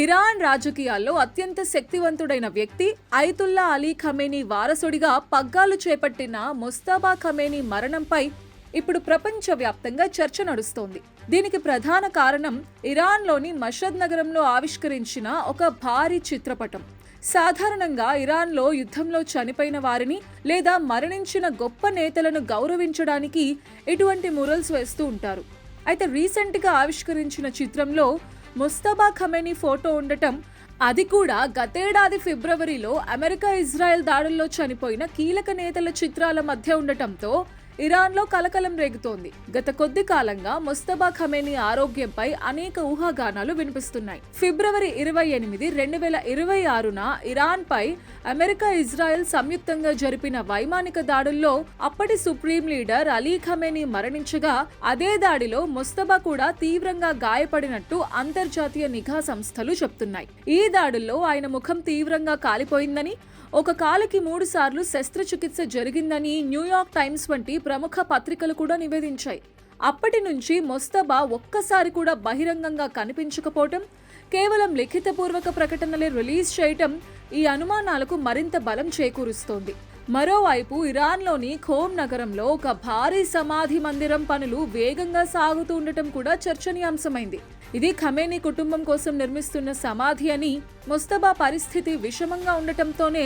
Iran రాజకీయాల్లో అత్యంత శక్తివంతుడైన వ్యక్తి అయతుల్లా అలీ ఖమేనీ వారసుడిగా పగ్గాలు చేపట్టిన ముస్తఫా ఖమేనీ మరణంపై ఇప్పుడు ప్రపంచవ్యాప్తంగా చర్చ నడుస్తోంది. దీనికి ప్రధాన కారణం ఇరాన్లోని మషద్ నగరంలో ఆవిష్కరించిన ఒక భారీ చిత్రపటం. సాధారణంగా ఇరాన్లో యుద్ధంలో చనిపోయిన వారిని లేదా మరణించిన గొప్ప నేతలను గౌరవించడానికి ఇటువంటి మురల్స్ వేస్తూ ఉంటారు. అయితే రీసెంట్గా ఆవిష్కరించిన చిత్రంలో ముస్తఫా ఖమేనీ ఫోటో ఉండటం, అది కూడా గతేడాది ఫిబ్రవరిలో అమెరికా ఇజ్రాయెల్ దాడుల్లో చనిపోయిన కీలక నేతల చిత్రాల మధ్య ఉండటంతో ఇరాన్లో కలకలం రేగుతోంది. గత కొద్ది కాలంగా ముస్తఫా ఖమేనీ ఆరోగ్యంపై అనేక ఊహాగానాలు వినిపిస్తున్నాయి. ఫిబ్రవరి 28, 2026న ఇరాన్పై అమెరికా ఇజ్రాయెల్ సంయుక్తంగా జరిపిన వైమానిక దాడుల్లో అప్పటి సుప్రీం లీడర్ అలీ ఖమేనీ మరణించగా, అదే దాడిలో ముస్తఫా కూడా తీవ్రంగా గాయపడినట్టు అంతర్జాతీయ నిఘా సంస్థలు చెప్తున్నాయి. ఈ దాడుల్లో ఆయన ముఖం తీవ్రంగా కాలిపోయిందని, ఒక కాలుకి 3 సార్లు శస్త్రచికిత్స జరిగిందని న్యూయార్క్ టైమ్స్ వంటి ప్రముఖ పత్రికలు కూడా నివేదించాయి. అప్పటి నుంచి ముస్తఫా ఒక్కసారి కూడా బహిరంగంగా కనిపించకపోవటం, కేవలం లిఖితపూర్వక ప్రకటనలే రిలీజ్ చేయటం ఈ అనుమానాలకు మరింత బలం చేకూరుస్తోంది. మరోవైపు ఇరాన్లోని ఖోమ్ నగరంలో ఒక భారీ సమాధి మందిరం పనులు వేగంగా సాగుతూ ఉండటం కూడా చర్చనీయాంశమైంది. ఇది ఖమేనీ కుటుంబం కోసం నిర్మిస్తున్న సమాధి అని, ముస్తఫా పరిస్థితి విషమంగా ఉండటంతోనే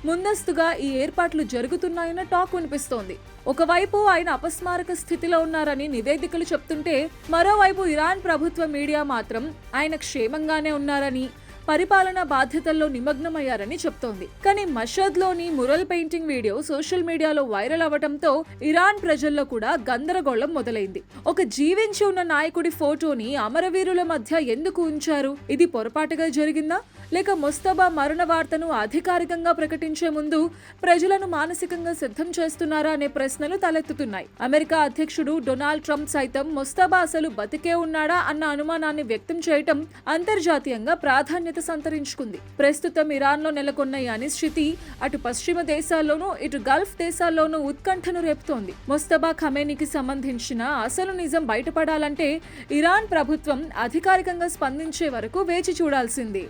ముందస్తుగా ఈ ఏర్పాట్లు జరుగుతున్నాయన్న టాక్ వినిపిస్తోంది. ఒకవైపు ఆయన అపస్మారక స్థితిలో ఉన్నారని నివేదికలు చెప్తుంటే, మరోవైపు ఇరాన్ ప్రభుత్వ మీడియా మాత్రం ఆయన క్షేమంగానే ఉన్నారని, పరిపాలనా బాధ్యతల్లో నిమగ్నమయ్యారని చెప్తోంది. కానీ మషద్లోని మురల్ పెయింటింగ్ వీడియో సోషల్ మీడియాలో వైరల్ అవ్వడంతో ఇరాన్ ప్రజల్లో కూడా గందరగోళం మొదలైంది. ఒక జీవించి ఉన్న నాయకుడి ఫోటోని అమరవీరుల మధ్య ఎందుకు ఉంచారు? ఇది పొరపాటుగా జరిగిందా, లేక ముస్తఫా మరణ వార్తను అధికారికంగా ప్రకటించే ముందు ప్రజలను మానసికంగా సిద్ధం చేస్తున్నారా అనే ప్రశ్నలు తలెత్తుతున్నాయి. అమెరికా అధ్యక్షుడు డొనాల్డ్ ట్రంప్ సైతం ముస్తఫా అసలు బతికే ఉన్నాడా అన్న అనుమానాన్ని వ్యక్తం చేయటం అంతర్జాతీయంగా ప్రాధాన్యత సంతరించుకుంది. ప్రస్తుతం ఇరాన్లో నెలకొన్న ఈ అనిశ్చితి అటు పశ్చిమ దేశాల్లోనూ ఇటు గల్ఫ్ దేశాల్లోనూ ఉత్కంఠను రేపుతోంది. ముస్తఫా ఖమేనీకి సంబంధించిన అసలు నిజం బయటపడాలంటే ఇరాన్ ప్రభుత్వం అధికారికంగా స్పందించే వరకు వేచి చూడాల్సింది.